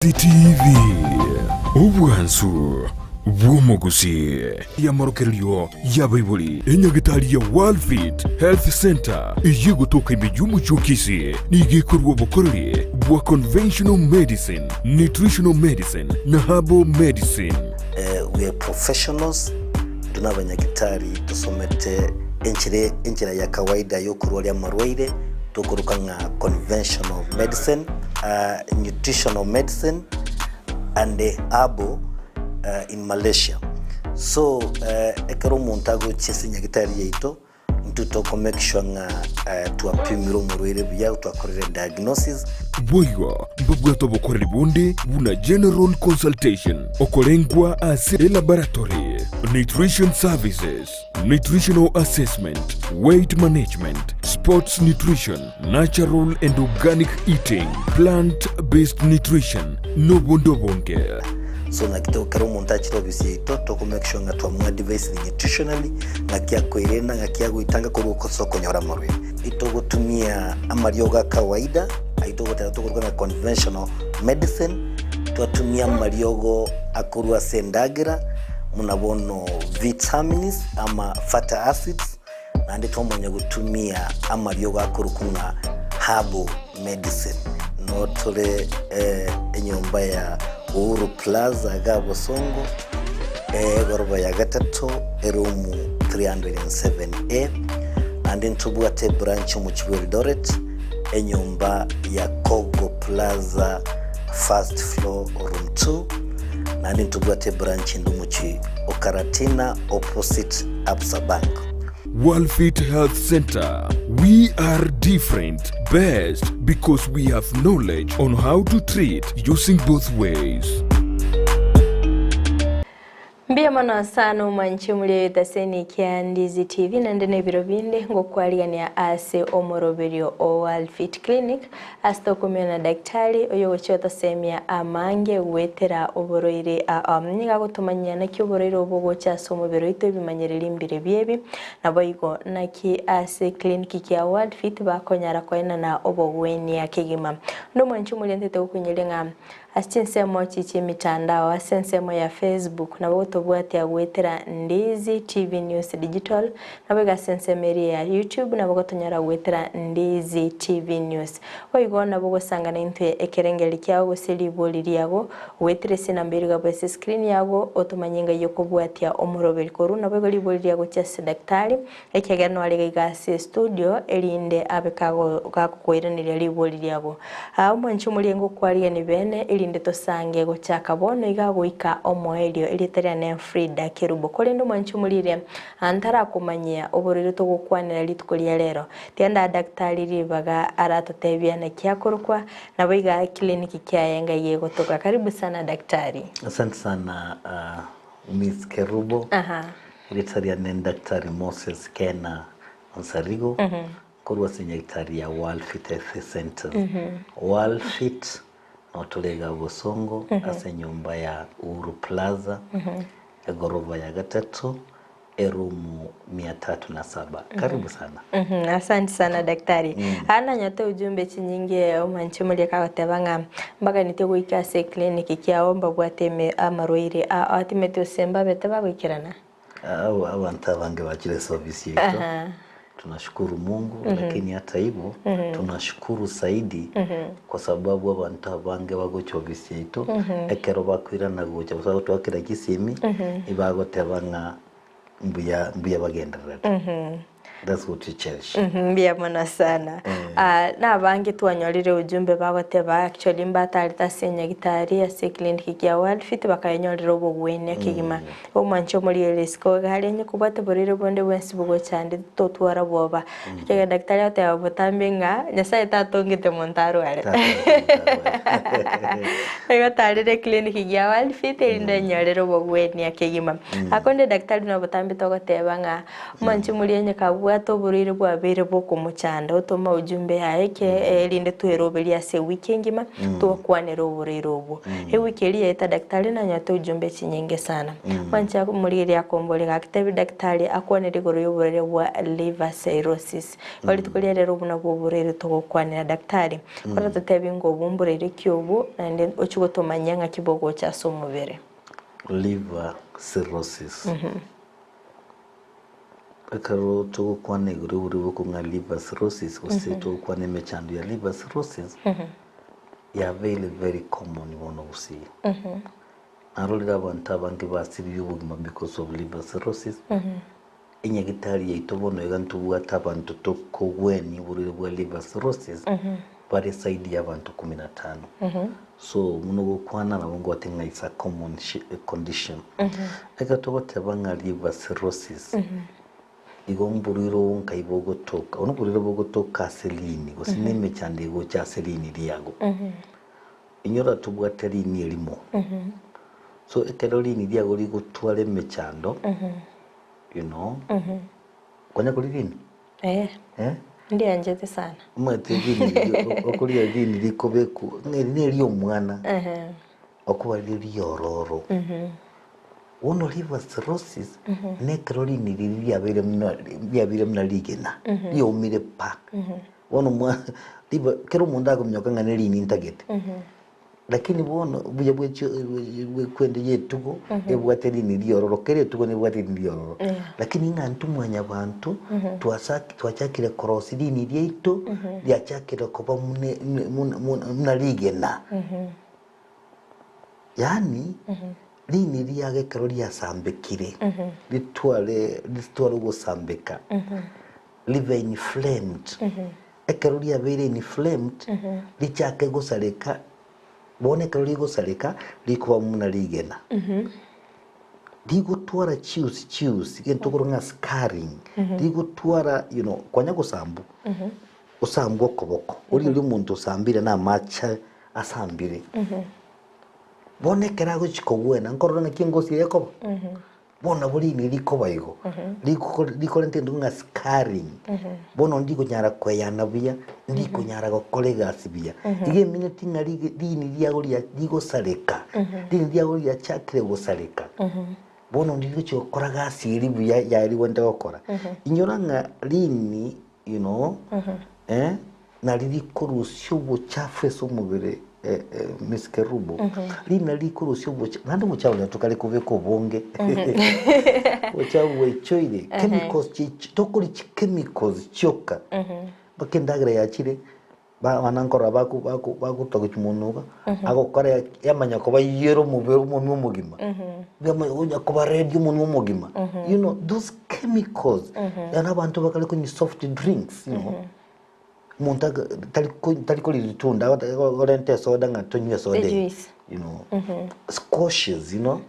Ndizi TV Obwansu Gusii Yamarokerio Yabaibuli Enyagitali ya Worldfit Health Center Yigutoka imijumu chokisi Nigikurwa bukorori Bwa conventional medicine, nutritional medicine na herbal medicine. We are professionals. Tunabanyagitari tusomete enchira ya kawaida yo kurwali amarwaire tukuruka nga conventional medicine, nutritional medicine and herbal in Malaysia. So ekero montago chesinya gitari yeito ntutoko make sure nga tuapimiro murwire bya tuakorere diagnosis. Boywa mbabwato bokoreri bonde buna general consultation okolengwa ase laboratory, nutrition services, nutritional assessment, weight management, sports nutrition, natural and organic eating, plant-based nutrition, no bondo bonge. So nakito karo montachi robisi to make sure nga tuamwa device nutritionally ngakia koirena ngakia guitanga ko soko nyora marwe ito gutumia amarioga kawaida aito gutatu na conventional medicine tuatumia mariogo akurwa sendagira munabono vitamins ama fatty acids na ndito mwenye gutumia amariogo akurukunga herbal medicine no tole enyomba ya Uru Plaza Gabo Songo Goroba ya Gatatu Erumu 307A and in Tubuate branch Muchwil Doret Enyumba ya Kogo Plaza first floor room 2 and in Tubuate branch in Dumuchi Okaratina opposite Absa Bank. Worldfit Health Center. We are different, best because we have knowledge on how to treat using both ways. Mbia mana sana umanchi muli taseni kia Ndizi TV na ndene birobinde ngokualia ni ase omoroberio o Worldfit Clinic asto kumena daktari oyo gochota semia amange wetera oboroire niga gutumanya na kyoboroire obogocha somobero ito bimanyerera imbire biebi naboigo naki ase clinic kia Worldfit bakonyara koina na obogweni akigima ndo manchi muli ntete okunyelenga asinsemo chichi mitandao asinsemo ya Facebook na woto bwati ya wetera Ndizi TV News Digital na bega sensemeri ya YouTube na bogotonyara wetera Ndizi TV News oigona bogo sangana intwe ekerengeli kyago guseli boliri yago wetere sinambiri ga bese screen yago otomanyinga yoko bwati ya omorobeli koru na bego liboliri yago chase daktari ekegano alega gase studio elinde abekago gakoiranira liboliri yago umanchi muliengo kwali ni bene ndeto sange gochaka bono igagoika omoelio iliteria ne Frida Kerubo kolendo manchumulire antara kumanyia oborero to gukwanira litukolia lero tienda daktari ribaga aratotebia na kyakorukwa na biga kliniki kyayenga yego toka karibu sana daktari. Asante sana Miss Kerubo. Iliteria ne daktari Moses Kena Ansarigo kurwa daktari ya Worldfit Health Center. Worldfit Otolega Bosongo ase nyumba ya Uru Plaza Goroba ya Gatatu Erumu 307. Karibu sana. Asante sana daktari. Ana nyote ujumbe chinyinge omanchimuli kakotebanga mbaga nitego ikase clinic kyaomba bwateme amarwaire atimeto semba beteba gwikirana. Awanta bange bachile service yetu. Tunashukuru Mungu lakini hata hivyo tunashukuru zaidi kwa sababu abantu abange bagocho bisito ekero bakwira na gocha sababu twakira Kisii ibagotebanga mbuya bagenderera. That's what you cherish. Mbia mwana sana. Na abange tuanyolire ujumbe bagoteba actually mbatalita senya gitari ya clinic ya Worldfit bakanyolire obogwene akigima omancho muri risko gari nye kubata borire bonde wensi bugo cyande totwara boba kega daktari ate botambenga nyasaye tatongite montaro ale ego talire clinic ya Worldfit inde nyolire obogwene akigima akonde daktari na botambe togoteba nga mancho muri nye kabwa bwato burire bwabere boko muchanda utoma ujumbe yaeke linde tuerobelia se wiki ngima tukwanera uburire obwo wiki eri eta daktari na nyote ujumbe chinyinge sana wancha muri ya kombole gakitebi daktari akwanera igoro y'uburire bwa liver cirrhosis bali tukulia rero buna bw'uburire tukwanera daktari kora tutebi ngo bumburire kyobo nande ochigotomanyanga kibogo cha somubere liver cirrhosis akaro to kwane guru ko nga liver cirrhosis ose to kwane mechando ya liver cirrhosis ya very common one of see arolira abantu abange basiri yubugima because of liver cirrhosis inyagitari yitobono egantu bwata abantu to ko gweni burire bwa liver cirrhosis bari side y'abantu 15 so muno gukwana nabo ngo batenga isa common condition ekatobote banga liver cirrhosis igomburiro nka ibogotoka onuburiro bogotoka selini gosineme cyande go cya selini liyago inyora tubwaterini elimo so ekerolini liyago ligotwale mechando you know kwanya kulini ndi anjete sana mate dini okulia dini likobeku neliyo mwana okuba liyororo ono liver cirrhosis necrolini liabire mna ligena yomire pa ono mwa liver kero munda kumnyoka ngane lini intagete lakini bono buje kwende yetugo ebwaterini liyororo kere tugo ne bwaterini liyororo lakini ngantu mwanya bantu twachakire crossini lyeito lyachakire koba muna ligena yani lini liyage karoli ya sambekire litwale go sambeka liver inflamed ekaroli ya very inflamed lichake go saleka bone karoli go saleka likuba muna ligena digo twara choose gento koronga scarring digo twara you know kwanya go sambu osambu okoboko uri muntu sambire na macha asambire bone kerago chikogwena nkorona kingosi yakoba bona buri ni likoba igo liko ntendo nga scarring bono ndiko nyara kweyana bia ndiko nyara go kolega sibia ige minute ngari dini lyago lya digo saleka dini lyago lya chakre go saleka bono ndiko chikoraga siri bia yari wenda gukora inyoranga lini you know na lili korusyo buchafu somubere miskerubo lina likorusyo bucha nando muchawo tukale kubeko bonge buchawo choire chemicals tokuri chemicals choka bakendagra yachire banankora baku tokimunuga agokora yamanya ko bayero mubero umuntu mugima yamanya ko baredio umuntu mugima you know those chemicals yana abantu bakale ko ni soft drinks you know montaga taliko litunda orente soda ngatonywe soda you know squashes you know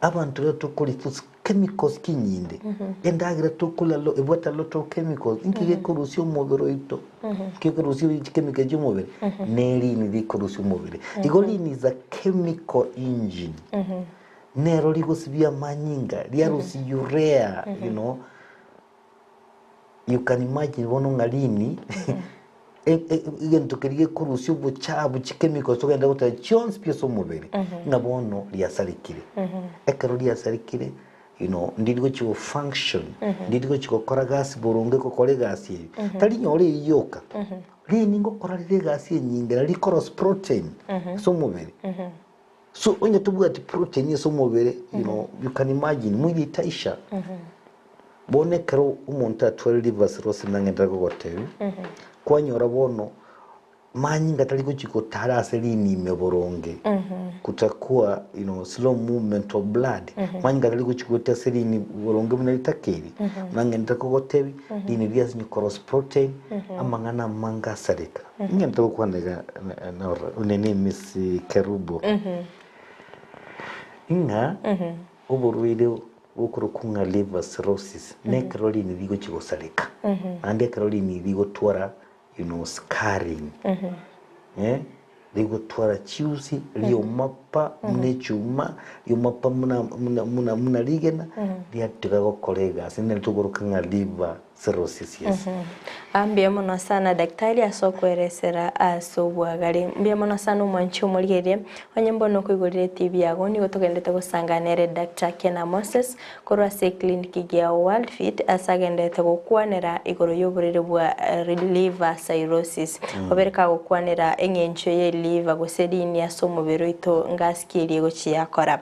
abantu leto kuli chemicals kinyinde endagira tokola lo ebota lot of chemicals inkige korusyo mobero ito kikorusyo chemical jumobere neri ni korusyo mobere igoli ni za chemical engine nero ligosibia manyinga liarusi urea you know you can imagine bono ngalini igento kiriye kurusyo buchabu chikemiko sogenda uta chons pieso mubere ngabono liasalikire ekero liasalikire you know ndigo chiwo function ndigo chiko kora gas boronge ko kore gas yi tali nyore yoka lini ngo kora le gas nyinga li cross protein so mubere so onye tubuga ti protein so mubere you know you can imagine mwili taisha bone kero umuntu atwara liver cirrhosis nangenda ko hotel kwanyora bono manyi ngataliko chiko tarase lini meboronge kutakuwa you know slow movement of blood manyi ngataliko chiko taselini boronge munalitakeri nangenda ko hotel lini lias ni cross protein amangana manga sareka ngenda ko kwandega na unene miss kerubo inga oborwide ukuru kunga liver cirrhosis necrolini ligo chigo saleka ande crolini ligo twara you know scarring ligo twara chiusi liyo mapa mnechuma yumapa muna ligena dia tigago kolega sine tugurukanga liver cirrhosis yes. Ambia muno sana daktari asokweresera asobwagari mbia muno sana umwanchi umurigerie onye mbono kwigurire TV yago ni gutugendete gusanganere Dr. Kena Moses korwa se clinic ya Worldfit asagendete gukwanira igoro y'uburire bwa liver cirrhosis obereka gukwanira engencho ye liver gusedini asomubero ito ngaskiriye guciyakora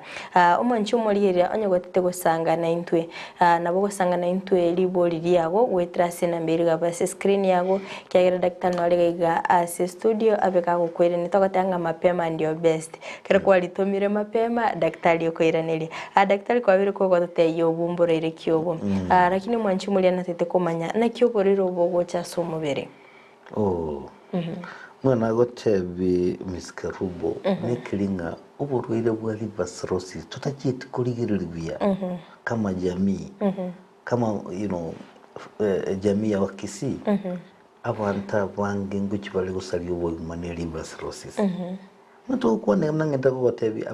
umwanchi umurigerie onye gutete gusangana intwe nabo gusangana intwe libori yago wetrase na mbere gabase screen yago kyagira daktari nolega ase studio abeka gukwere nitogotanga mapema ndio best kera kwalitomire mapema daktari yokoiraneli daktari kwabire ko gote yobumborere kyobo lakini mwanchi muri anatete komanya na kyoborero bogo cha somubere mwana gotebi miskerubo nekilinga uburwire bwa liver cirrhosis tutakiti kuligiribia kama jamii kama you know jamii ya Kisii abantu bange nguki bali gusali ubugumane liver cirrhosis mtu kwana mnangenda ko batebi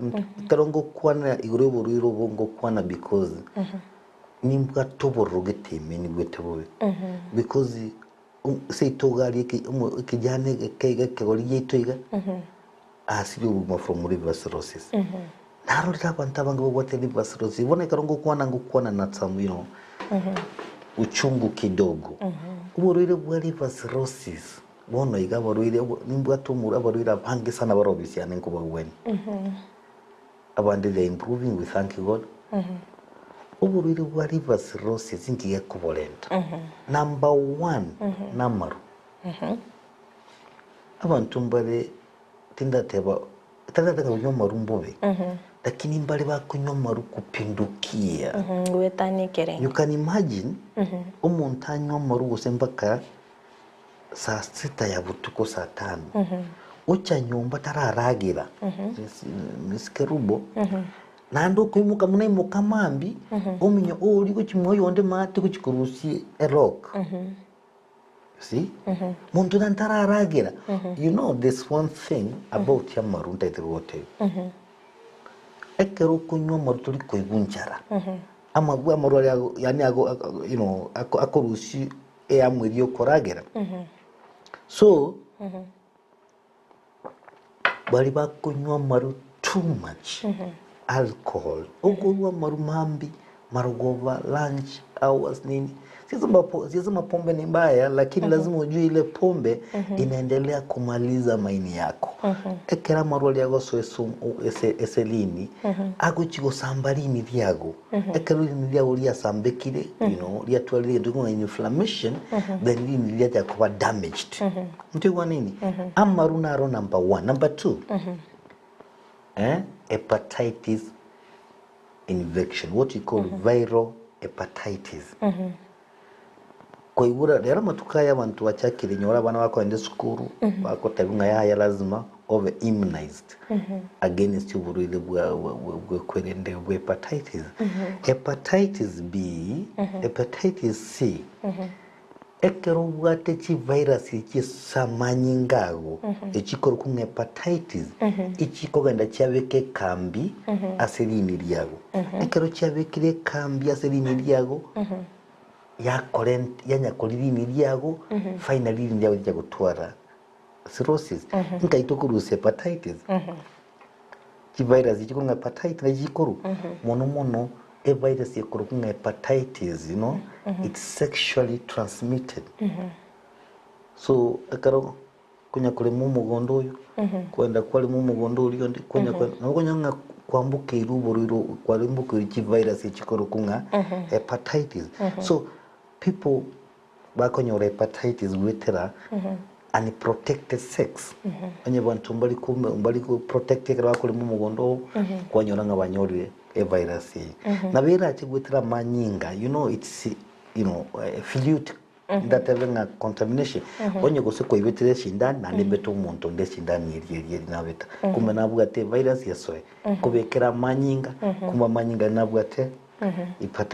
tarongo kwana iguro buriro bongo kwana because nimbwa toboruge temeni gwetebo because say togari kijane kaiga kegoli yitoiga asiri ubuma from liver cirrhosis naro abantu bange bogote liver cirrhosis bona karongo kwana na some you know uchungu kidogo uburwire bwa liver cirrhosis bono iga barwire nimbwa tumura barwira bange sana barobisiane nko bagweni abandi they improving we thank God uburwire bwa liver cirrhosis ngiye kubolenta number 1 namaru abantu mbare tindateba tataka kunyomaru mbobe lakini mbali bakunyomaru kupindukia you can imagine umuntu anyomaru gusembaka saa 6 ya butuko saa 5 ucha nyumba tararagira miskerubo nando kwimuka munayimuka mambi uminyo uri kuchimoyo onde mate kuchikurusi rock see muntu nantararagira you know this one thing about yamaru ndaiterote ekero kunywa turi koibunjara amagwa amaru yani ago you know akorusi amwiri okoragera so bari bakunywa maru too much alcohol ogwa maru mambi marugova lunch hours nini sisi mapombe ni mbaya lakini lazima ujue ile pombe inaendelea kumaliza maini yako ekera maroli yago so eselini aguchigo sambarini lyago ekero ni lyago lya sambekire you know lya twali ndugo inflammation then lini lya kuba damaged mtigwa nini amaru naro number 1 number 2 hepatitis infection what you call viral hepatitis koibura rero matukaya abantu bachakire nyora bana bako ende skuru bako tabinga ya lazima over immunized against uburwire bwa kwerende bwa hepatitis hepatitis B hepatitis C ekero bwate chi virus iki samanyingago ekikoro ku hepatitis ikiko ganda cyabeke kambi aserini lyago ekero cyabekire kambi aserini lyago ya current yanyakolini lyago finally lyago lya gutwara cirrhosis nkaito kurusi hepatitis ki virus ikiko hepatitis ikiko mono a virus ikiko hepatitis you know it's sexually transmitted so akaro kunya kule mugondo uyu kwenda kwali mugondo uyu ndi kunya kwambuka iruboriro kwarimbuka iki virus ikiko hepatitis so people bakonyora hepatitis wetera unprotected sex anye bantu mbali ku protected bakole mu mugondo kwanyora ngabanyore e virus nabera chigwetera manyinga you know it's you know fluid that having contamination onye gose ko ibetere shindani na nembeto umuntu nde shindani yeri nabeta kuma nabwate virus yasoe kubekera manyinga kuma manyinga nabwate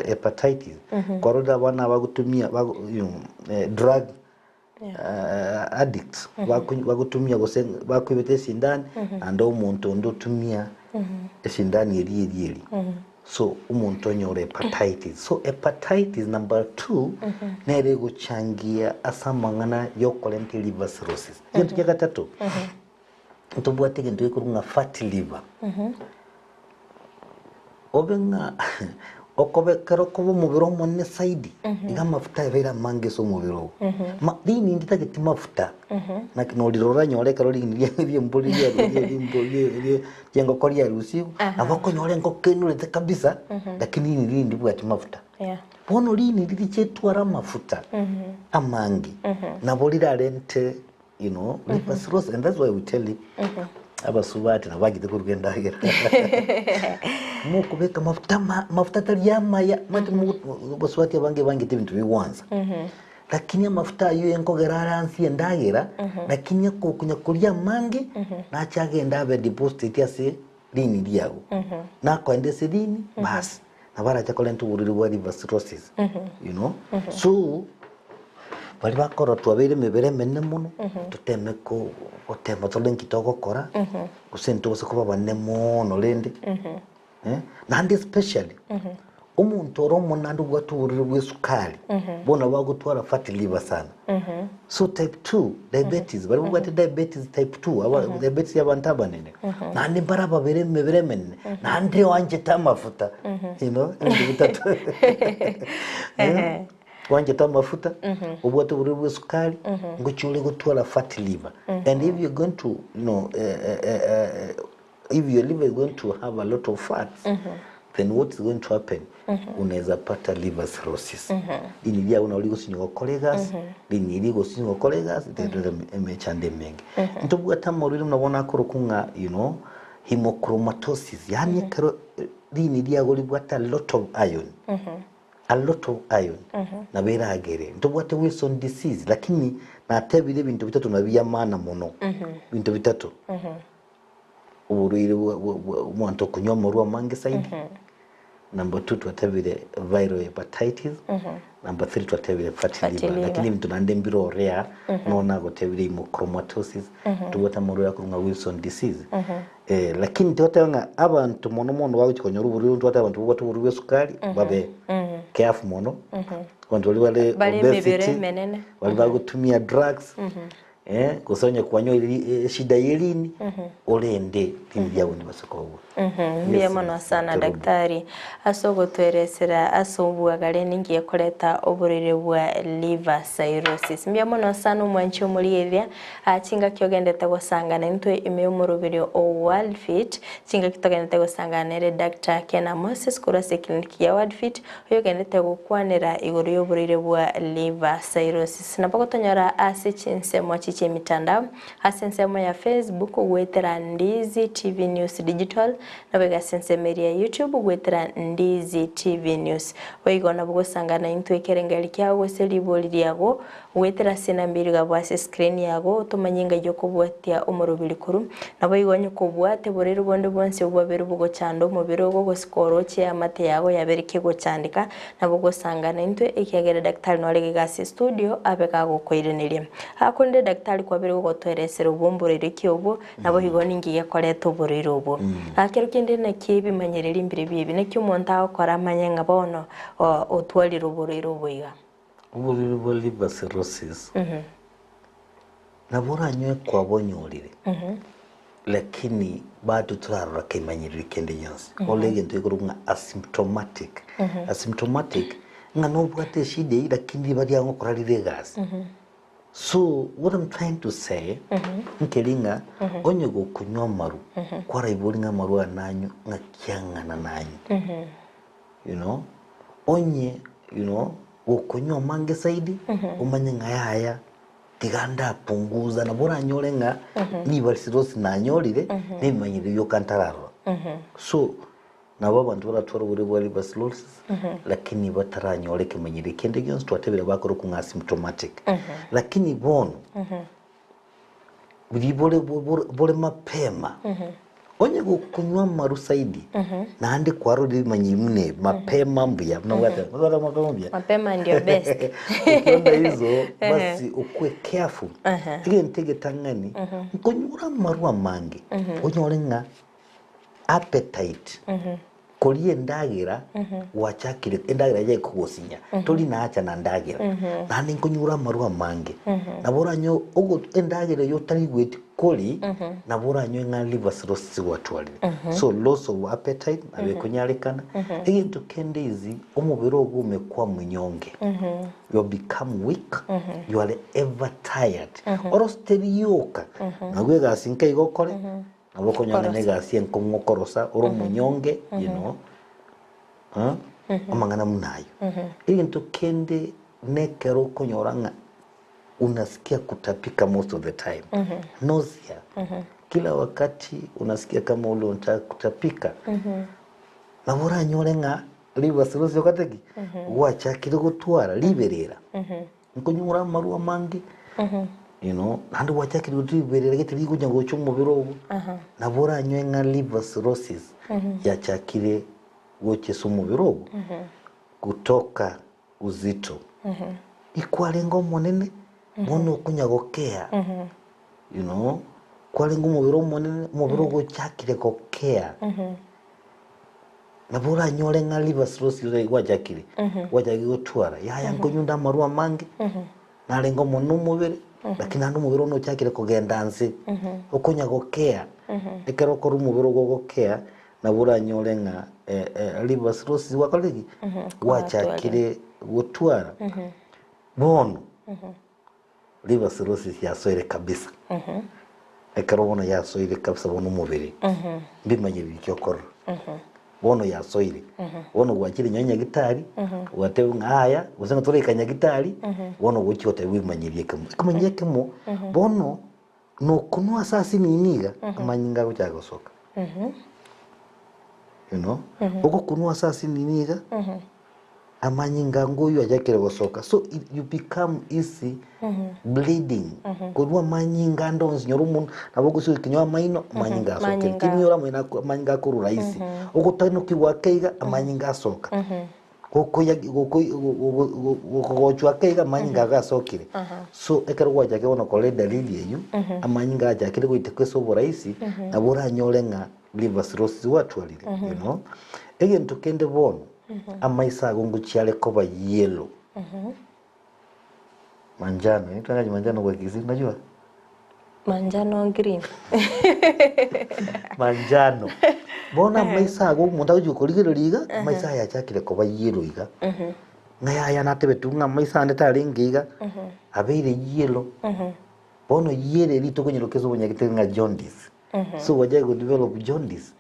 hepatitis koroda bana bagutumia you know drug addicts bagutumia gose bakwibete sindani ando umuntu ndotumia eshindani eri so umuntu onyora hepatitis so hepatitis number 2 nere guchangia asamangana yokolente liver cirrhosis kintu kya gatatu ntubwate kintu ikurunga fatty liver obenga okobekero kubo mubiro monne saidi iga mafuta evera mange so mubiro dini nditageti mafuta na kinolirora nyore karo lini bye mboli bye yengo koria rusi abako nyore ngo kenurete kabisa lakini nini ndibwati mafuta bono lini ndichetwara mafuta amangi na bolira rente liver cirrhosis and that's why we tell you abasubati nabagite kurugenda hagera mukubeka mafuta taryamaya mati basubati bange ibintu biwanza lakini mafuta yo yenkogera aransi endagera lakini kukunya kurya mangi nachagenda abe deposit yase lini lyago nako endese lini bas nabara chakolentu uriri wa liver cirrhosis so bali bakora twabere mebere menne muno tutemeko otema tolenki togokora usento bose kuba banne muno lende nandi especially umuntu oromo nandu gwatuburire bwesukali bona bagutwara fatty liver sana so type 2 diabetes bali bwate diabetes type 2 aba diabetes yabantu abanene nandi baraba bere mebere menne nandi wanje tamafuta bitatu wanje tamafuta ubwate buri bwesukali ngochule gutwara fatty liver and if you're going to if your liver is going to have a lot of fats then what is going to happen unaweza pata liver cirrhosis inilia unauligo sinyo colleagues biniligo sinyo colleagues emechande mengi ntubwata morire mnabona kurukunga hemochromatosis yani kero inilia golibwata a lot of iron na bera agere ntubwate Wilson disease lakini na tebile bintu bitatu nabiya mana muno bintu bitatu uburire umuntu kunywa morwa mange saidi number 2 twatebile viral hepatitis number 3 twatebile fatty liver lakini bintu nande mbiro rare nona gotebile hemochromatosis tubota morwa kurunga Wilson disease lakini twatanga abantu mono bagikonyora uburire twata abantu bubata uburire sukari babe careful mono kontroli wale obesity wale bagutumia drugs kusanya kwanyo shida yelini olende timbya bundi basokobo mbiye mono sana daktari asogotweresera asobwagale ningiye koleta oburire bwa liver cirrhosis mbiye mono sana umwancho mulieria achinga kyogendete gusangana ntwe ime umurubiri o Worldfit chinga kitogendete gusangana re Dr. Kena Moses kurase clinic ya Worldfit oyogendete gukwanira iguru yoburire bwa liver cirrhosis napakotonyora asichinse chiche mitandao asensemo ya Facebook gwetera Ndizi TV News Digital na bega sensemo ya YouTube gwetera Ndizi TV News oigona bugosangana intwe kerengeli kyago seliboli lyago gwetera sina mbiri gabwase screen yago tumanyinga yo kubwatia umurubiri kuru nabo igonye kubwate borero bonde bonse ubwaberu bugo chando mubiro go goskoro che amate yago yaberike go chandika nabo gosangana intwe ikegera daktari nolege gasi studio abeka go koirenerie akonde daktari kwabere gotweresera ubumburire kyobo nabo higoni ngiye koreto buriro ubu akero kende na kibi manyereri imbere bibi nakyo umuntu akora manyanga bono otwalira uburiro ubuiga uburiro bwa liver cirrhosis naboranywe kwabonyorire lakini bado turarora kemanyereri kende yose olege ntikurunga asymptomatic ngano bwate shide lakini bari yango korarire gas so what I'm trying to say nkelinga onye go kunywa maru kwara ibolinga maru ananyu ngakyangana nanyu onye go kunywa mange saidi umanye ngaya tiganda punguza na bora nyolenga liver cirrhosis na nyorire nimanyire yo kantararo so na babantu baratwara buri bwa liver cirrhosis lakini bataranyore kemanyire kende gyonse twatebera bakoro ku asymptomatic lakini bono buri mapema onye kunywa maru saidi na ande kwaro manyi mune mapema mbya mnawata mapema ndio best ukiona hizo basi ukwe careful ile ntege tangani kunyura maru amangi onyorenga appetite kolie ndagira wachakire ndagira je kugusinya tuli naacha na ndagira na ninkunyura marua mange na boranyo ugo ndagira yo tari gweti koli na boranyo nga liver cirrhosis watwali so loss of appetite abe kunyalikana into kendezi omubiro ogume kwa munyonge you become weak you are ever tired or sterioka nagwe gasinka igokore aboko nyanga negasi enkongokorosa oro munyonge you know amangana munayo into kende nekero konyoranga unasikia kutapika most of the time nausea kila wakati unasikia kama ule unataka kutapika na bora nyorenga liver cirrhosis okateki wacha kile gutwara liberera nkonyura marua mangi you know nandi wacha kile liberera gitiri kunya gocho mubiro na bora nywenga liver cirrhosis ya chakire goche sumubiro kutoka uzito ikwalengo monene mono kunyagokea you know kwalengo mubiro monene mubiro gochakire kokea na bora nyole nga liver cirrhosis wachakire wachakire gutwara yaya nkonyunda marua mangi na lengo mono mubire lakini andu mubiro no chakire kugenda nzi okunyagokea ekero koru mubiro gogokea na bora nyole nga liver cirrhosis wakolegi wachakire gutwara bono liver cirrhosis ya soire kabisa ekero bono ya soire kabisa bono mubiri bimanye bikyokora bono ya soire bono gwakire nyonya gitari wateunga haya usenga tore kanya gitari bono gukyote wimanyirie kemo bono no kunwa sasi niniga amanyinga guchagosoka you know uko kunwa sasi niniga amanyinga ngoyo ajakire gosoka so you become easy bleeding kunwa manyinga ndonzi nyorumuntu naboko so kinywa maino amanyinga asoka kinyora mwina amanyinga kuru raisi uko tano kiwakeiga amanyinga asoka uko yagi uko chwakeiga amanyinga gasokire so ekero gwajake bona kole dalili eyu amanyinga ajakire goitekeso boraisi abora nyolenga liver cirrhosis watwalire you know egento kende bono amaisa gongo chiale koba yellow manjano nitanga manjano kwa Kisii unajua manjano green manjano bona maisa gongo munda ujukoligero liga maisa ya chakire koba yellow iga ngaya ya natebe tunga maisa ndeta lingiga abeire yellow bono yele lito konyerokezo bonyagitenga jaundice so wajago develop jaundice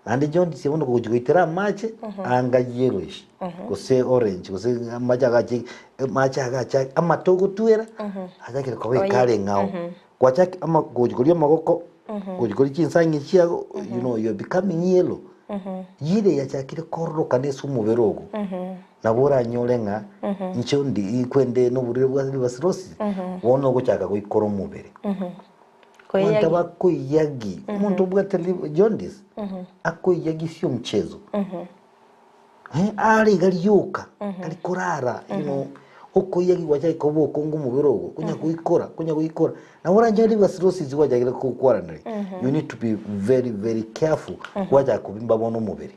and jaundice bono kujigitira mache anga yellowish kose orange kose macha agacha amatogo tuera ajakire kobe kale ngao kwachaki ama kujikolia magoko kujikoli chinsangi chiago you know you becoming yellow yire yachakire kororoka nesu muberogo nabora nyolenga nchondi ikwende no burire bwa liver cirrhosis wono guchaka kuikoro mubere kwanta bakuyagi umuntu bwate jaundice akuyagi sio mchezo ali galiyuka kalikorara you know okuyagi wacha ikobo kongo mubirogo kunya kuikora na wora liver cirrhosis wacha kukwara ndari you need to be very very careful wacha kubimba bono mubiri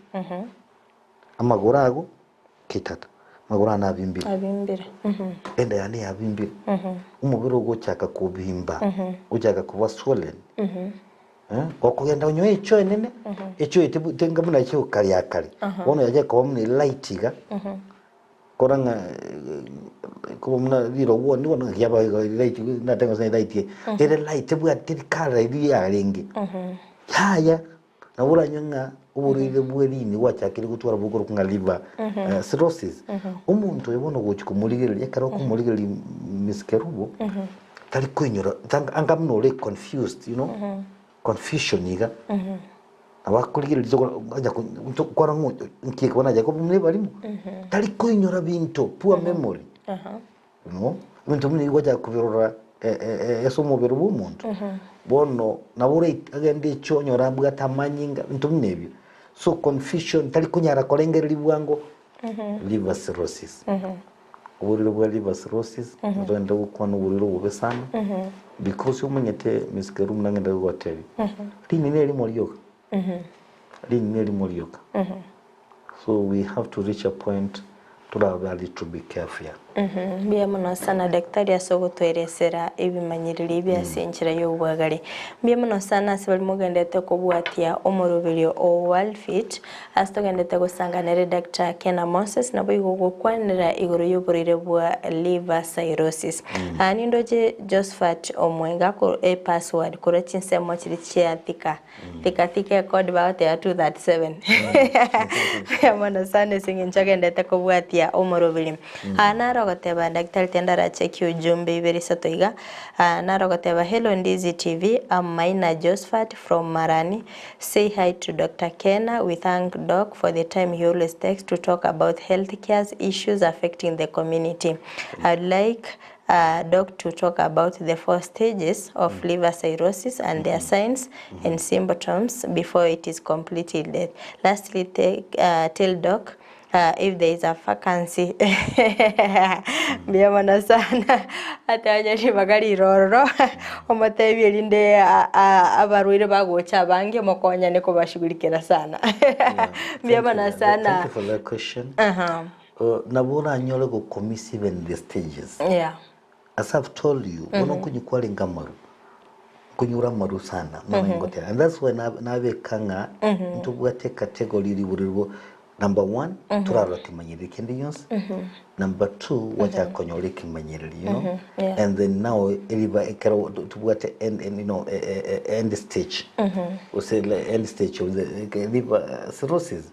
amagorago kitata magora na abimbira enda yani abimbira umubiro gochaka kubimba ujaga kuba swollen okugenda unyo echo enene echo itenga muna echo kali akali wono yaje ko mune lightiga koranga ko muna liro woni wono yaba light na tengo sai light ere light bwa tirikara iri yarengi haya na ura nyanga uburire bwerini wachakire gutwara bugoro kunga liver cirrhosis umuntu yebono guchikumuligere yakaro kumuligere miskerubo tali kwinyura angamnore confused you know confusion iga abakuligere lizo aja kwara nkike bona aja ko mune barimo tali kwinyura binto poor memory you know umuntu mune wacha kubirora eso mubero bumuntu bono nabure agende chonyora bwa tamanyinga ntumnebyo so confusion tali kunyara kolengeri bwango liver cirrhosis uburiro bwa liver cirrhosis ndenda gukwana uburiro bube sana because umunyete miskeru mnangenda goteri tini neri moriyoka ringeri mulioka. So we have to reach a point to be careful. Bia muno sana daktari asogotweresera ebimanyiriri bya senchira y'obwagale. Bia muno sana sibali mugendete kubwatia omoroberio o Worldfit astogendete gusanganira Dr. Kena Moses na boigo gukwanira igoro y'oburire bwa liver cirrhosis. Ani ndoje Josephat omwenga ko password koro chinsemo chiri chiatika. Tika code baute ya 237. Bia muno sana singinchagendete kubwatia omoroberio. Narogoteba daktari tendara cheki ujumbe iberi satoiga. Narogoteba hello Ndizi TV, I'm Maina Josephat from Marani. Say hi to Dr. Kena. We thank Doc for the time he always takes to talk about healthcare issues affecting the community. I'd like Doc to talk about the 4 stages of liver cirrhosis and their signs and symptoms before it is completely dead. Lastly, tell Doc if there is a vacancy. Biamana sana ataje shibagari roro omotebi elinde abaruire bagocha bange mokonya niko bashigurikira sana. Biamana sana. Thank you for that question. Nabura nyole go commissive in the stages. Yeah. As I've told you, wono kunyikwali ngamaru. Kunyura maru sana mama ngotera. And that's when nabe kanga ntubwate category liburiro. Number 1, turaro kimanyiri kendi yons. Number 2, wacha konyole kimanyiri, you know. And then now eliba ekero tubwate end stage. We say end stage of the liver cirrhosis.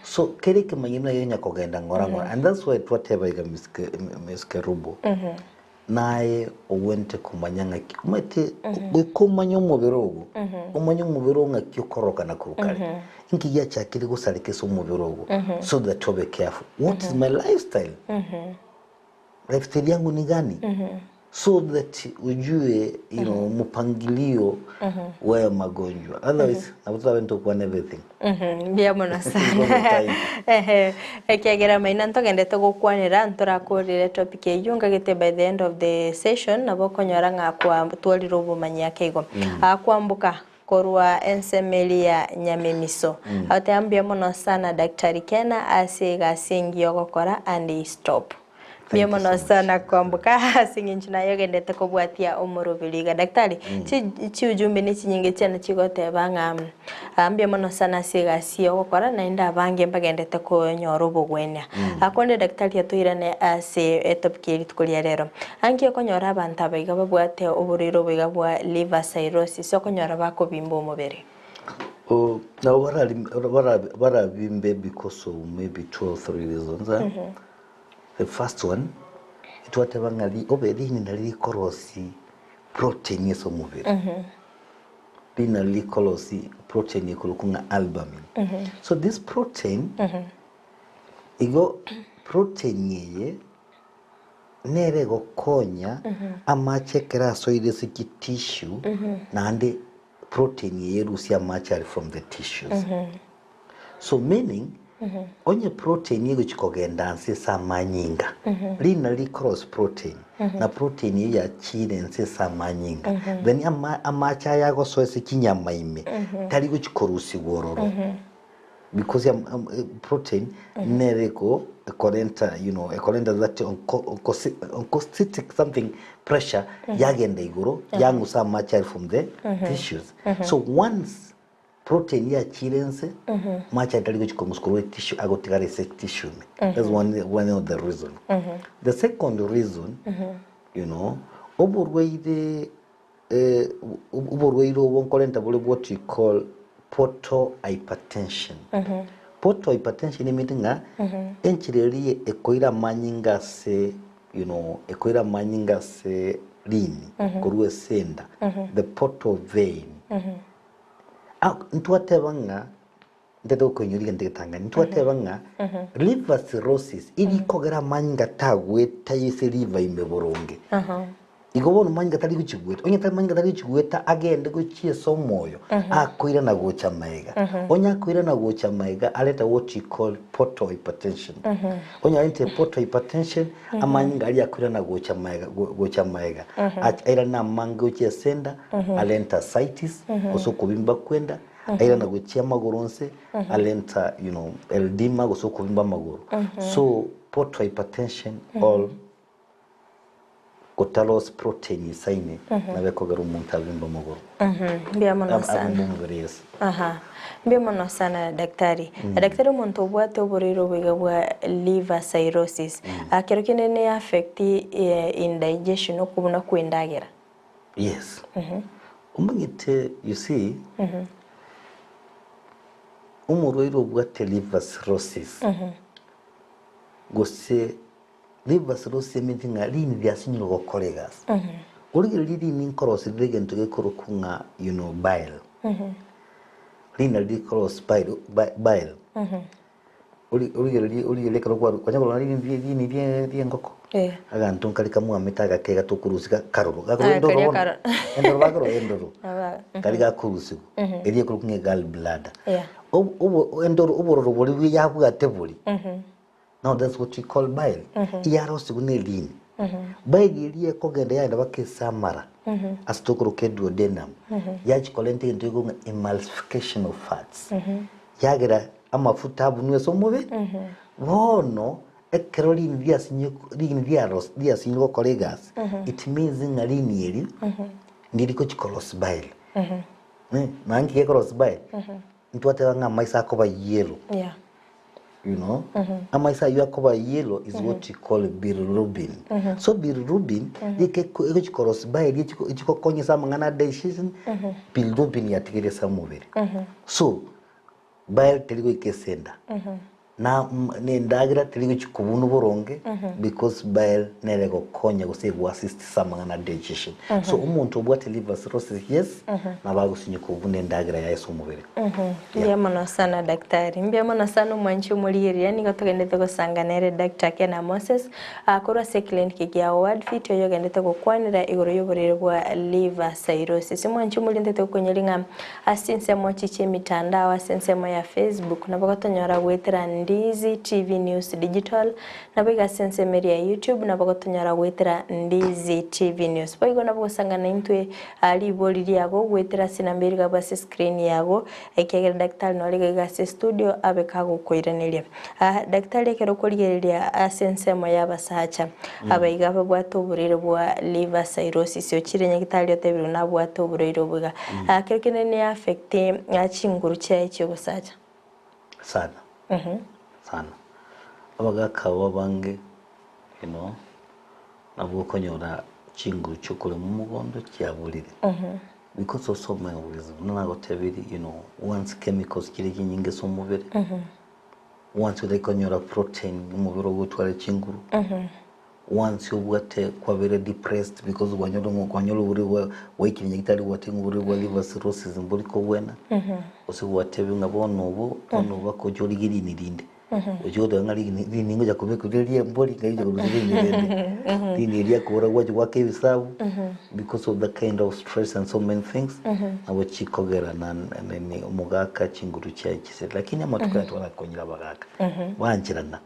So kere kimanyiri na yonya kogenda ngora. And that's why whatever iga miskerubo. Nae owente kumanyanga umete kumanya umubirogo umanya umubirogo ngakikoroka na kurukale inki ya chakiri gusalikesa umubirogo so that to be careful. What is my lifestyle? Lifestyle yangu ni gani? So that ujue mpangilio wa magonjwa. Otherwise naweza kuwa everything. Bia mona sana. Ekiagera maina ntogendete gukwanira ntorakurire topic eyunga gite by the end of the session nabo konyora ngakwa twaliro bumanya keigo. Akwambuka korwa ensemeli ya nyamemiso. Atambia mono sana Daktari Kena asiga singi yogokora and stop. Miamono sana kwambuka singinchina yogendete kubwatia omorobeliga daktari chi ujumbe ni chinyinge cyane chigote banga ambia mono sana sigasiyo gukora na inda bange mbagendete ko nyorobo gwenya akonde daktari yatuirane ase etopkiri tukulia rero angiye konyora abantu abiga babwate oburiro biga bwa liver cirrhosis okonyora bako bimbo omubere. Now what are bimbe because of maybe 2 or 3 reasons. The first one, it whatever ngali obedi ni nali korosi protein yeso mubiri. Nali korosi protein yekulukunga albumin. So this protein, igo protein yeye nere go konya amache keraso idesiki tissue na ande protein yeye rusi amache from the tissues. So meaning onye protein yego chikogenda nse samanyinga lina li cross protein na protein ya chile nse samanyinga then amacha yago so kinyama ime tali go chikorusi gororo because ya protein nereko ekolenta ekolenta that oncocytic something pressure yagenda igoro yangu samacha from the tissues. So once protein ya chilense macha tali kuchikomuskuru tissue agotigare tissue. That's one of the reason. The second reason oburweide wonkolenta bole what you call portal hypertension. Portal hypertension meaning enchireri ekoira manyinga se ekoira manyinga se lini kuruwe senda the portal vein. Ntuatebanga ndedo konyuri ndetanga ntuatebanga liver cirrhosis ili kogera manyinga tagwe tayise liver imeboronge igobona manyinga tali kuchigweta onye tali manyinga tali kuchigweta agende kuchie somoyo akwira na gocha maiga onya akwira na gocha maiga aleta what you call portal hypertension. Onya ente portal hypertension amanyinga ali akwira na gocha maiga aira na mango chia senda alenta ascites oso kubimba kwenda aira na guchia maguru nse alenta eldima gusoko bimba maguru so portal hypertension all kotalos protein isaine na bekogera umuntu abimba maguru mbia mono sana mbia mono sana daktari daktari umuntu obwate oborero bwiga bwa liver cirrhosis akero kinene affect indigestion okubona kwendagera yes umungite you see umurwairo bwate liver cirrhosis gose liver cirrhosis metinga lini byasinyo gokoregas urigere lini nkorosi regento gekorokunga bile lina di cross bile urigere karo kwanyagolo lini die ngoko agantu kalika mu amitaga kega tukurusika karoro endoro kalika kurusi erie kurukunga gallbladder endoro ubororo boli yabwate boli. Now that's what we call bile. Iyaro sigune lini. Bile iliye kogenda ya ndabake samara. Astokoro duodenum. Yachi kolente into emulsification of fats. Yagira amafuta abunwe somobe. Wono ekerolini dia sinyo kolegas. It means nga lini yeli. Ndiriko chikolos bile. Nangi ke kolos bile. Ntuate nga maisa koba yellow. Yeah. Amaisa yakoba yellow is what we call bilirubin. So bilirubin yeke koros bile yiko konyesa mangana digestion bilirubin yatigere samubere. So bile teligo ikesenda. Na nendagira teligo chikubunu boronge because bile nerego konya gusego assist samangana digestion. So umuntu obwate liver cirrhosis yes na bagusinye kubune ndagira ya yesu mubere. Mbia mono sana daktari. Mbia mono sana mwanchi muliri yani gatogendete gusanganere Dr. Kena Moses akora se clinic ya Worldfit yo gendete gukwanira igoro yoborero bwa liver cirrhosis. Mwanchi mulindete kunyelinga asinse mochiche mitandao asinse mo ya Facebook na bagotonyora gwetera Ndizi TV News Digital na biga sense media YouTube na bagotonyora gwetera Ndizi TV News. Boigo na bosangana intwe ali boliri yago gwetera sinambiri gaba screen yago ekegera daktari no lega studio abekago koiraniria daktari kero korigeria asensemo yabasacha abaiga babwato burire bwa liver cirrhosis okire nyagitari otebiru na bwato burire bwa kerekene ne affect achinguru cyaye cyo gusacha sana sana abaga kawa bange nabwo konyora chinguru cyokole mu mugondo cyaburire because of so many reasons. Nona gotebiri, once chemicals kiri nyingi so mubere. Once they konyora protein mubero gutwara chinguru. Once you wate kwa very depressed because kwanyolo uri wiki nyigitari wate nguri wa liver cirrhosis mbuli ko wena. Ose watebi ngabono ubu ono bako joli giri nirinde. Ojodo ngari ni ngoja kubekulia mboli ngaije kuruzi ni ria kora waje wake bisabu because of the kind of stress and so many things abo chikogera na ni umugaka chinguru cyakise lakini amatuka twara konyira bagaka wanjirana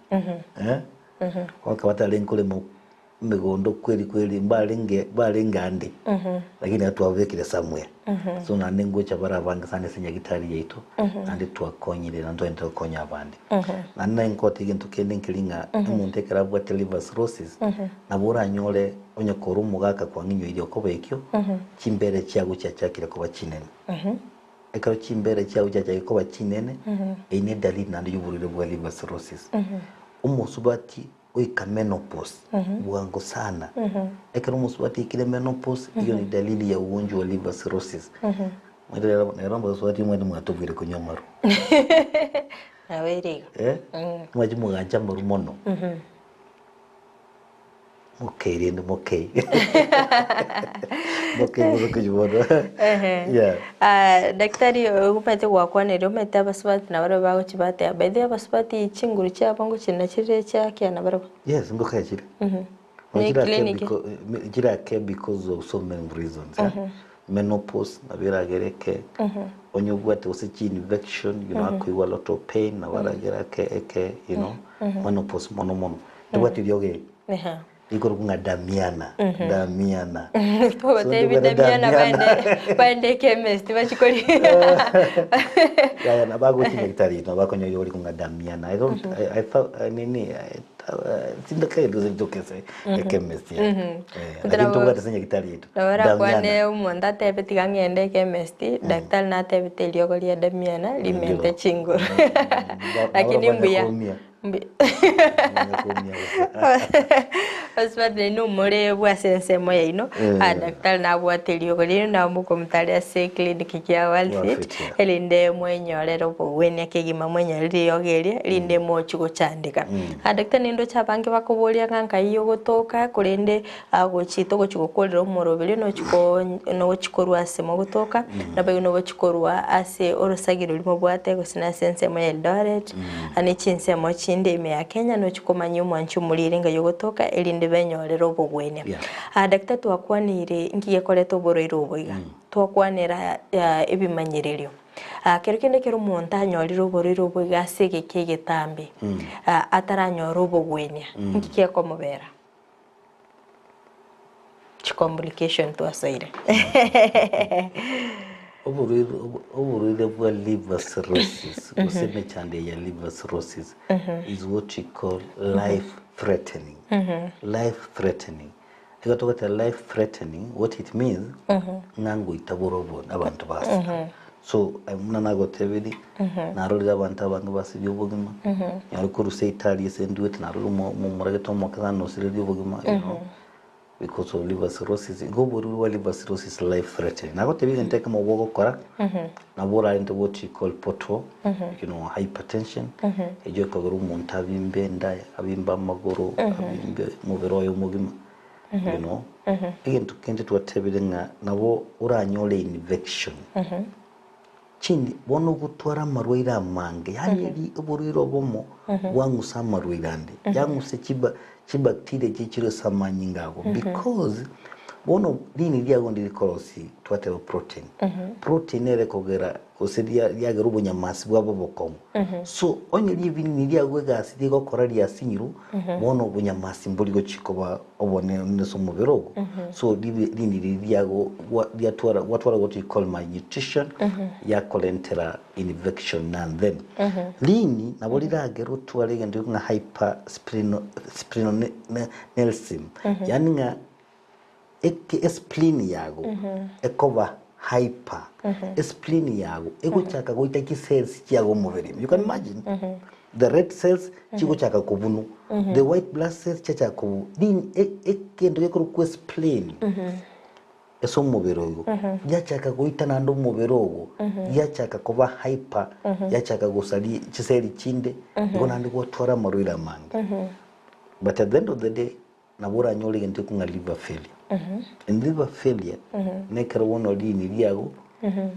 wakabata lenkole mu megondo kweli mbalengande lakini atwavekire samwe so na nengo cha baravanga sana senyagitari yetu andi twakonyire nanto ento konya abandi na nengo tigintu kende nkilinga umuntu ekarabwa liver cirrhosis na bora nyole onyakoro mugaka kwa nginyo iri okobekyo kimbere cyago cyakira kuba kinene ekaro kimbere cyago cyakira kuba kinene ine dalili nandi yuburire bwa liver cirrhosis umusubati oika menopause buango sana ekero musubati kile menopause hiyo ni dalili ya ugonjwa wa liver cirrhosis Neramba swati mwende mwatuvire kunyamaru. Aweri. Mwaji mwanja marumono. Okay, riende okay. Okay, mwaka jubono. Yeah. Daktari upate wakwane ro meta baswati na baro bago chibate abede baswati chinguru cha bango china chire cha kya na baro. Yes, ngoka chire. Jira ke because of so many reasons. Menopause na biragereke onyugwate usichi infection akwiwa lot of pain na baragereke menopause mono tubati byoge iko kunga damiana damiana to tebi damiana bande chemist bachikori ya na bago tinekitari no bakonyo yori kunga damiana I thought nini tinda kai doze jokese chemist ya lakini to bata senya kitari yetu damiana kwane umonda tebi tigangende chemist daktari na tebi teliogoria damiana limente chingo lakini mbuya Oswatne no more bwa sense moya ino daktari na bwatelio gori na muko mutale ase clinic ya Worldfit elinde mwenyorero bwene kegima mwenyorero yogeria linde mochi gochandika daktari ndo chabange bakoboria nganka iyo gotoka kurende agochito gochikokorera umorobiri no chikorwa ase mogotoka na bayo no chikorwa ase orosagiro limo bwate gosina sense moya Eldoret ani chinse mo chinde me ya Kenya no chikomanya umwanchu mulirenga yogotoka elinde benyorero bogwene daktari twakwanire ngiye koreto boroiro oboiga twakwanira ebimanyiririo kero kende kero monta anyoriro boroiro oboiga ase gekegetambi ataranyora obogwene ngiye komubera complication twasaire overall bwa liver cirrhosis useme chande ya liver cirrhosis is what we call life threatening life threatening ikatoka life threatening what it means nango itaborobo abantu basi so muna nago tebedi narori abantu abange basi byobugima yarukuru seitali senduet naruru mu murageto mu kazano sire byobugima you know because of liver cirrhosis goboru liver cirrhosis life threatening nago tebedi nteka mu bogo kora na bora into what we call portal you know hypertension ejo kaguru umuntu abimbe ndaya abimba amagoro abimbe mubero yo mugima you know ikintu kende twatebedi nabo uranyole infection chindi bono gutwara marwaira mange yani oburiro bomo wangu samarwairande yangu se chibacteria chichiro samanyingago because bono dini lyago ndikorosi twatero protein protein ere kogera osedia lyago bunyamasi bwabo bokomo so onye livini lyago gasi gokora lya sinyiru bono bunyamasi mburigo chikoba obone neso muberogo so dini lyago watwara what we call malnutrition ya colentera infection and then lini naboliragero twalege ndo nga hypersplenelism yani nga spleen yago ekoba hyper spleen yago ekochaka goita ki cells yago mubiri you can imagine the red cells chikochaka kubunu the white blood cells chacha kubu din ekendo yekuru ku spleen eso mubiro yachaka goita nando mubiro yachaka kuba hyper yachaka gosali chiseli chinde ngona ndiko twara marwira mange but at the end of the day nabura nyoli ngente kunga liver failure in liver failure nekero wono lini lyago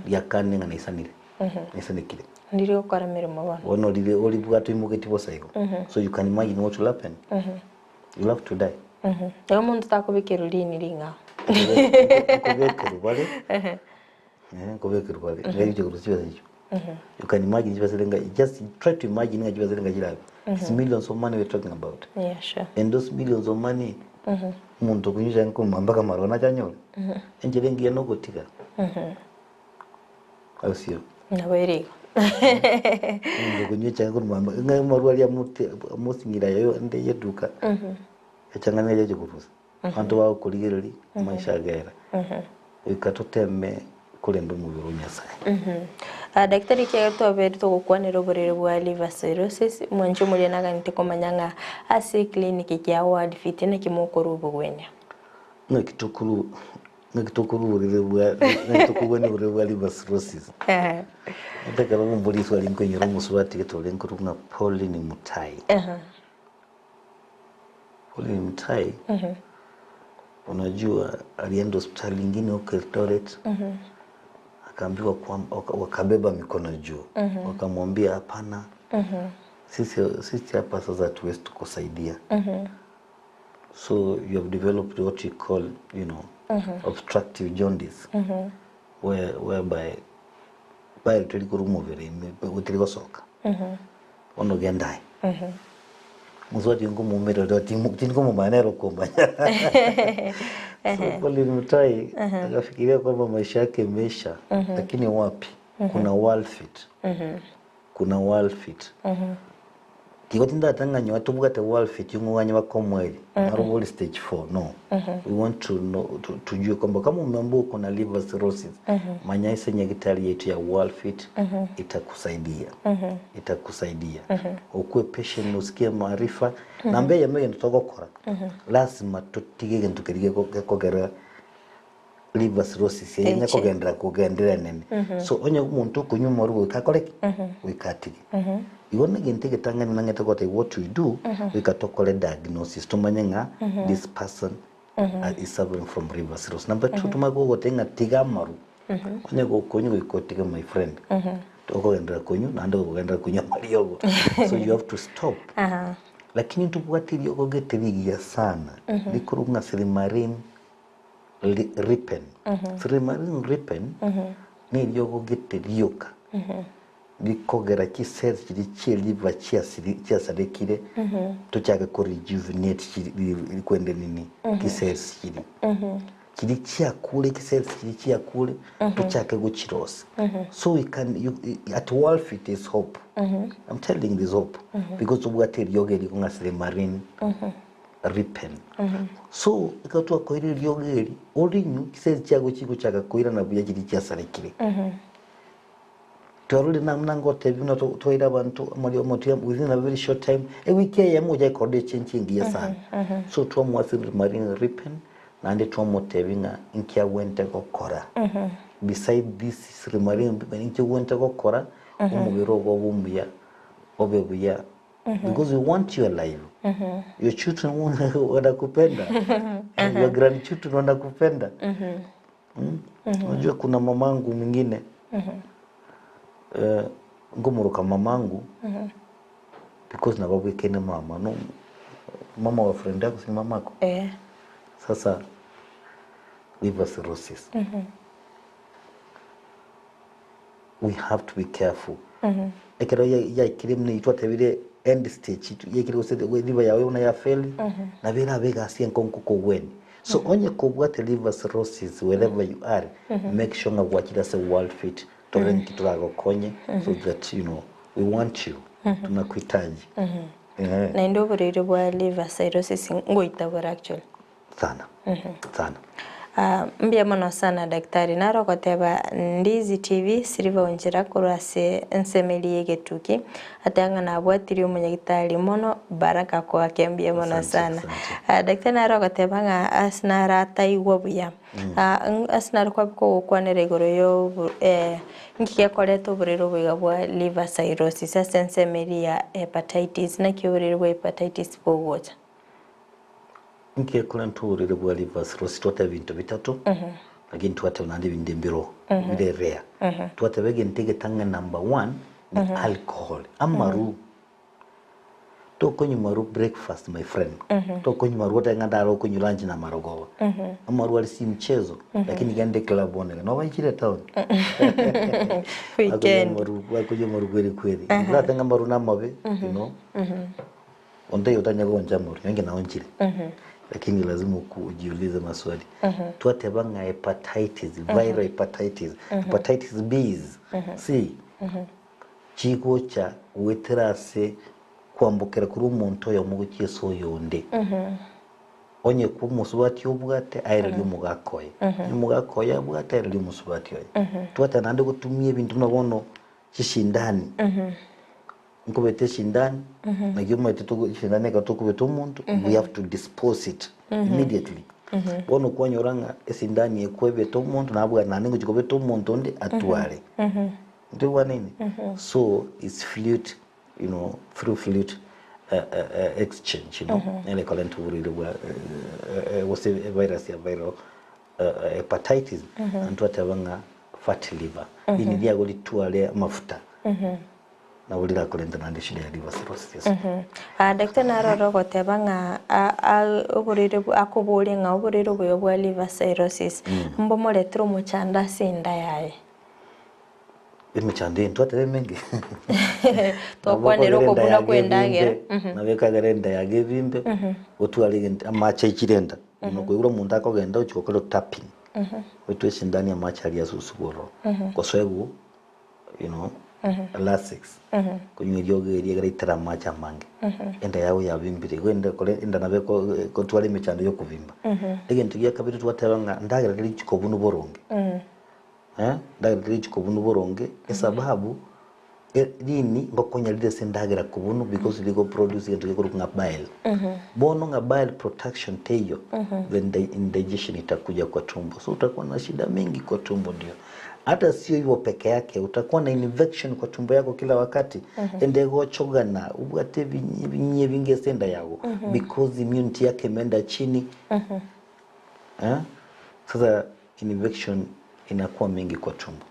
yakane ngana isanire isanekile ndiri okora mirimo bana wono lile oli bwato imugeti bosaigo so you can imagine what will happen you have to die yo muntu takobikero lini linga kubekero bale kubekero bale ngiye kurusiba hicho you can imagine jibaselenga just try to imagine ngajibaselenga jirabe it's millions of money we're talking about yeah sure and those millions of money muntu kunyisha nkumamba kamarona chanyole enjele ngiye no gotika asio nabere muntu kunyisha nkumamba ngai marwali ya musingira yo ende yeduka echangana yeje kurusa antu wa kuligiriri maisha gera ikatoteme kulendo mubiro nyasaye daktari ke twabere to gukwanira oborere bwa liver cirrhosis mwancho muri naga nte komanyanga ase clinic ya Worldfit na kimokoro ubugwenya ngakitokuru urire bwa liver cirrhosis ndakaba mumburi swali nkonyero musubati ketole nkurunga Pauline Mutai Pauline Mutai unajua alienda hospitali nyingine huko Eldoret akaambiwa wakabeba mikono juu wakamwambia hapana sisi hapa sasa tuwezi tukusaidia so you have developed what you call you know obstructive jaundice whereby bile tulikuru movere utiliko soka ono gendai muzwati ngumumira doti tingo manero komba so pale mtai akafikiria kwamba maisha yake yamesha lakini wapi kuna Worldfit kuna Worldfit Kigotinda tanganya watu bugate Worldfit yungwanya bakomweli maroboli stage 4 no we want to know tujue kwamba kama umeambiwa kuna liver cirrhosis manya isenye gitari yetu ya Worldfit itakusaidia itakusaidia ukue patient usikie maarifa na mbeye yameye ndotogokora lazima tutige ntukirige kogera liver cirrhosis yenye kugendera nene so onye umuntu kunyuma ruwe kakoreki wikatige Iwona gintege tangani nangeta kote what we do we katokole diagnosis tumanyenga this person is suffering from liver cirrhosis. Number 2 tumago gotenga tiga maru onye go konyu ko tiga my friend toko endra konyu nando go endra konyu mariyogo so you have to stop lakini tupwatiri yogo getirigia sana likurunga silimarin ripen silimarin ripen ni yogo getirioka bikogera kisezi kiri liver chiasarekire tuchake ko rejuvenate kwende nini kisezi kiri chiakule kisezi kiri chiakule tuchake guchirosa so we can at Worldfit is hope I'm telling this hope because ubwate yogeri kungasile marine ripen so ikatwa ko iri yogeri orinyu kisezi chiago chikuchaka koira na buya kiri chiasarekire Toruli namnango tebino toira abantu muri omotu within a very short time a week ya moja ikode changing ya sana so to mwasi marine ripen na ande to motevinga inkia wente kokora beside this marine ripen inkia wente kokora umubiro go bumbuya obebuya because we want you alive your children wanakupenda your grandchildren wanakupenda unajua kuna mamangu mwingine ngumuruka mamangu because na babu kene mama no mama wa friend yako si mamako sasa liver cirrhosis we have to be careful ekero ya kirimne itwate bire end stage yekiro se liver yawe una ya fail na bira bega asien konkuko weni so onye kubwate liver cirrhosis wherever you are make sure nga gwachira se Worldfit Torenti turago konye so that you know we want you tunakuhitaji na ndio burire bwa liver cirrhosis ngoitabura actually sana mbia mono sana daktari naro koteba Ndizi TV siriva onjira kurase nsemeli yegetuki atanga na bwatiri umunyagitari mono baraka kwa kembia mono sana daktari naro koteba nga asnara taigwa buya asnara kwa ko kwanere igoro yo ngiye koreto buriro bwiga bwa liver cirrhosis nsemeli ya hepatitis na kiburiro bwa hepatitis bwogocha Nkie kula ntuurire bwa liver cirrhosis twata bintu bitatu lakini twata unandi bindembiro bide rare twata bege ntege tanga number 1 ni alcohol amaru to konyu maru breakfast my friend to konyu maru tanga ndaro konyu lunch na marogowa amaru ali si mchezo lakini gande club one no banchire town weekend maru kweli la tanga maru na mabe you know onde yotanya gonja maru yange na onchire lakini lazima kujiuliza maswali tuate banga hepatitis viral hepatitis hepatitis B C chigo cha weterase kwambukira kuri umuntu yo mugukiye so yonde onye ku musubati obwate ayira lyo mugakoye mugakoye bwate ayira lyo musubati yo tuate nande gutumie bintu nabono kishindani nkubete shindani na gyuma tetu shindani ka tukubete umuntu we have to dispose it immediately wono kwanyoranga esindani ekwebete umuntu nabwa nani ngikubete umuntu onde atwale ndio wanini so it's fluid you know through fluid exchange you know ele kalento burire bwa was a virus ya viral hepatitis and watabanga fatty liver ini dia golitwale mafuta na ulira kulenda na ndishida ya liver cirrhosis daktari naroro gotebanga oburire akobore nga oburire bwo bwa liver cirrhosis mbo moletro muchanda sinda yaye Imechande ntwate mengi. Tokwanero kobuna kwendagera. Nabeka gerenda ya gevimbe. Otwali amacha ikirenda. Nokuyura umuntu akogenda ukikokero tapping. Wetwese ndani ya macha ya susugoro. Koswego elastics. Kunyiryoge irigira macha mange. Enda yawe yabimbire gwenda kole enda nabeko kotwali imechande yo kuvimba. Egento ya kabiri twatebanga ndagera kiri chikobunu boronge. Ndagera chikobunu boronge esababu lini ngokonya lide sendagera kubunu because liko produce into kiko nga bile. Bono nga bile protection teyo then the indigestion itakuja kwa tumbo. So utakuwa na shida mingi kwa tumbo ndio. Hata sio hivyo peke yake utakuwa na infection kwa tumbo yako kila wakati. Endego chogana ubwate vinye vinge senda yako because immunity yake imeenda chini. Sasa infection inakuwa mingi kwa tumbo.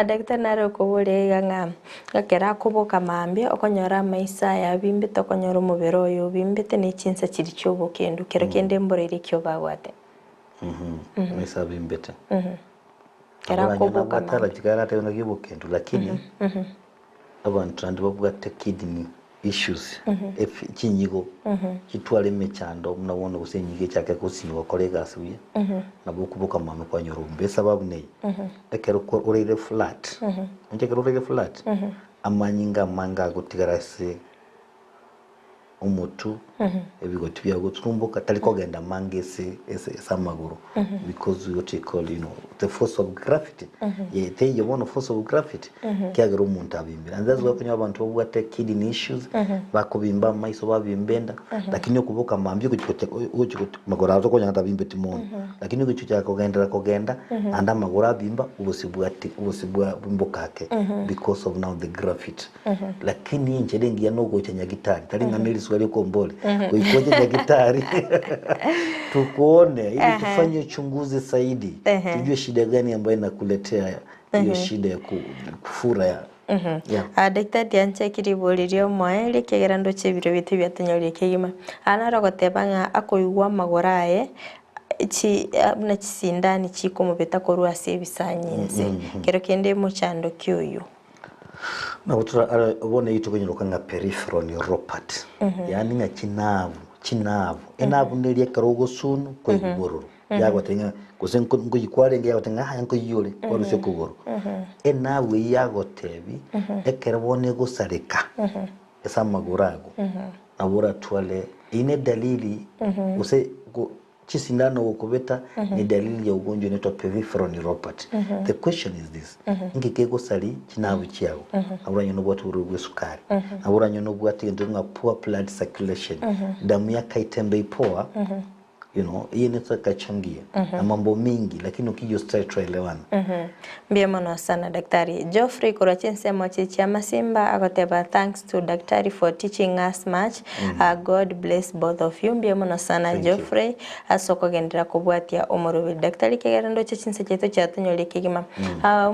Daktari naro kubure nga gakera kuboka mambia okonyora maisa ya bimbite okonyora umubero yo bimbite ni chinsa kiri cyobo kendo kero kende mborere kyo bagwate. Maisa bimbite. Kera kuboka mambia kigara te unagibo kendo lakini abantu ndi bavuga te kidney issues kinyigo kitwale mechando munabona gusenyige cyake kusinwa kolega asuye nabukubuka mama kwa nyorumbe sababu nei ekero ko urire flat nkekero urire flat amanyinga manga gutigarase umutu ebigoti bya gutumbuka taliko genda mangese esamaguru because what you call the force of gravity you want a force of gravity kyagero umuntu abimbira and that's why kwenye abantu babwate kidney issues bakubimba maiso babimbenda lakini okubuka mambye kuchiko magora azo konya ndabimbeti mono lakini kuchicha kogenda anda magora bimba ubusibwa bimbokake because of now the gravity lakini nchedengi ya nogo chanya gitari talinga nili swali kombole kuikoje ya gitari tukuone ili tufanye uchunguzi zaidi tujue shida gani ambayo inakuletea hiyo shida ya kufura ya daktari anche kiribolirio mwaeli kegerando chebiro bitu byatanyorie kegima anara gotebanga akoigwa magorae na chisindani chiko mubeta korwa sebisanyinze kero kende muchando kyoyo na utura ubone yitu kwenye lokanga peripheral neuropathy yani nga chinavu enavu ndelie karogo sunu kwa igororo yago tenga kusenko nguyikwarenge yago tenga hanko yole kwa rusyo kugoro enavu yago tebi ekerbone gusarika esa magurago abura twale ine dalili use chisindano wokubeta ni dalili ya ugonjwa unaitwa peripheral neuropathy. The question is this. Ngikego sali chinabu chiao. Abura nyono bwatu urugwe sukari. Abura nyono bwatu ndunga poor blood circulation. Damu yake itembe poa. Hii inaweza kachangia na mambo mingi lakini ukija straight tuelewana. Mbia mwana sana daktari. Geoffrey kurachense mochichi ya masimba akoteba thanks to daktari for teaching us much. God bless both of you. Mbia mwana sana Geoffrey asoko gendera kubwatia omorobe daktari kegerando chechinse cheto chatanyo lekegima.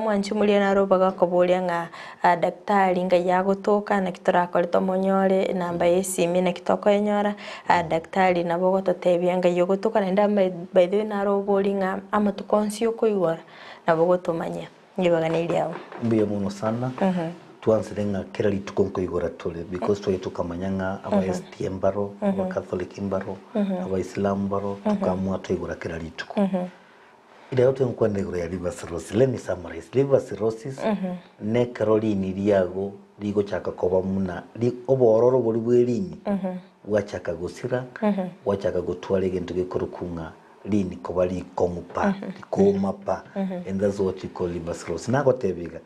Mwanchu muri na robaga kobolia nga daktari nga yagotoka na kitora kolito monyore namba yesimi na kitoko enyora daktari nabogo totebia nga gotoka nenda by the way naro bolinga ama tukonsio koigora nabogo tumanya ngibaganiri yawo mbiye muno sana tuanzirenga kirali tukonkoigora tole because twe tukamanyanga aba STM baro aba Catholic imbaro aba Islam baro tukamwa twigora kirali tuko ida yote nkwande ya liver cirrhosis. Let me summarize. Liver cirrhosis ne Caroline liago ligo chaka koba muna li obororo boli bwelini wachaka gusira wachaka gutwale gento gikorukunga lini koba li komupa komapa and that's what you call liver cirrhosis. Nago tebiga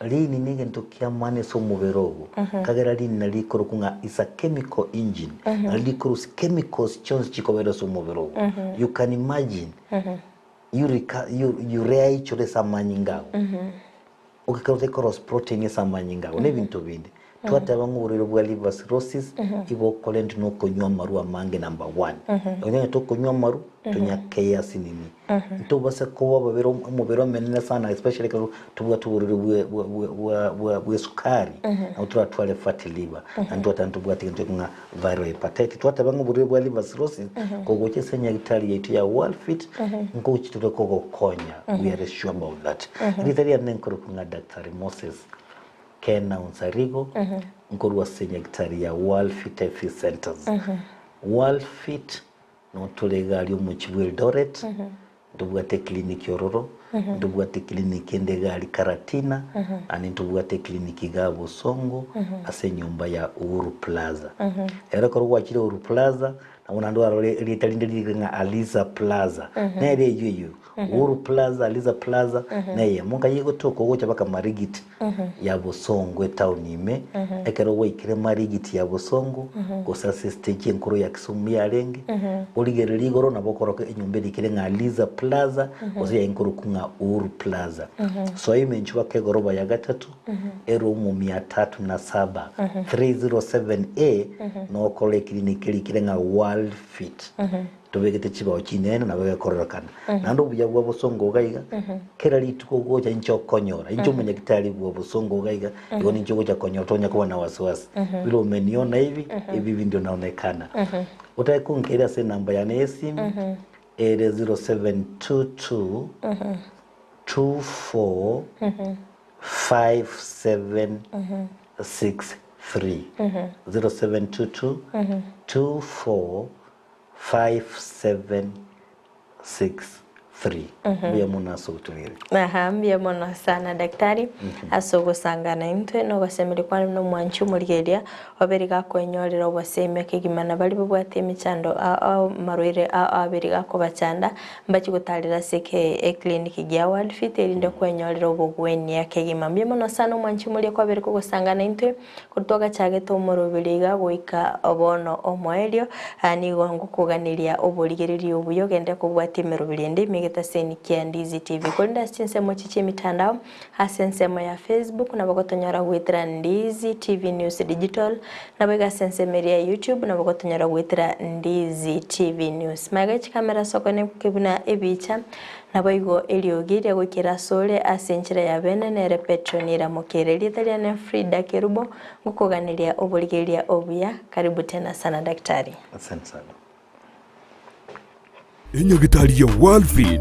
lini nige ntokia mane so muberogo kagera lini nali korukunga is a chemical engine nali korus chemicals chons chikobero so muberogo you can imagine urea ichore samanyingao ukikarote cross protein samanyingao ne bintu bindi twateba ng'uburiro bwa liver cirrhosis ibo kolend no kunywa maru amange number 1 onye to kunywa maru tunya keya sinini to base ko babero umubero menene sana especially ko tubuga tuburiro bwa sukari na twatwale fatty liver and tubuga tinga viral hepatitis twateba ng'uburiro bwa liver cirrhosis ko goche senya gitari yetu ya Worldfit ngo chituko konya we are sure about that litari anenkoro kunga Dr. Moses Kena Unsarigo nkorwa senya gitari ya Worldfit centers Worldfit no tulegali mu Eldoret ndubwate clinic yororo ndubwate clinic endegali Karatina ani ndubwate clinic ga Busongo ase nyumba ya Uhuru Plaza era korwa kire Uhuru Plaza na unando arole litalindiri nga Aliza Plaza na ere yuyu Uhuru Plaza Aliza Plaza na ye munga yigo toko gocha baka marigiti ya Busongo town ime ekero wikire marigiti ya Busongo gosase stage enkuru ya Kisumu ya Renge oligere ligoro na bokoroke enyumba likire nga Aliza Plaza oziya enkuru kunga Uhuru Plaza so imenchwa ke goroba ya gatatu erumu 307 307A no kole kliniki likire nga Worldfit tubegete chibaho kinene na bega kororokana nando buya bwa Busongo gaiga kera lituko gocha incho konyora incho menya kitali bwa Busongo gaiga yoni incho gocha konyora tonya kuwa na wasiwasi bilo umeniona hivi ndio naonekana utai kunkera se namba ya simu ere 0722 24 5763 0722 24 5763 bia muna sotulire bia muna sana daktari asogo sangana intwe no basemere kwa no mwanchu murigeria oberiga kwenyorera obaseme kigimana bali bwate michando marwire aberiga ko bachanda mbachi gutalira seke clinic gya Worldfit erinde kwenyorera obogweni yakegima bia muna sana mwanchu muri kwa beriko gusangana intwe kutoka chage to morobiriga goika obono omoelio ani gongo kuganiria oborigereria obuyogende kubwate merobirinde CENTRE ya Ndizi TV konda sinsemo chichi mitandao hasensemo ya Facebook na bagotonyora gwitira Ndizi TV News Digital na bega sensemeri ya YouTube na bagotonyora gwitira Ndizi TV News magachi kamera sokone kebuna ebicha na boigo eliogire gukira sole asenchira ya bene nere petronira mokereri italiana Frida Kerubo ngukoganiria oboligeria obuya karibu tena sana daktari asante sana Enyagitari ya Worldfit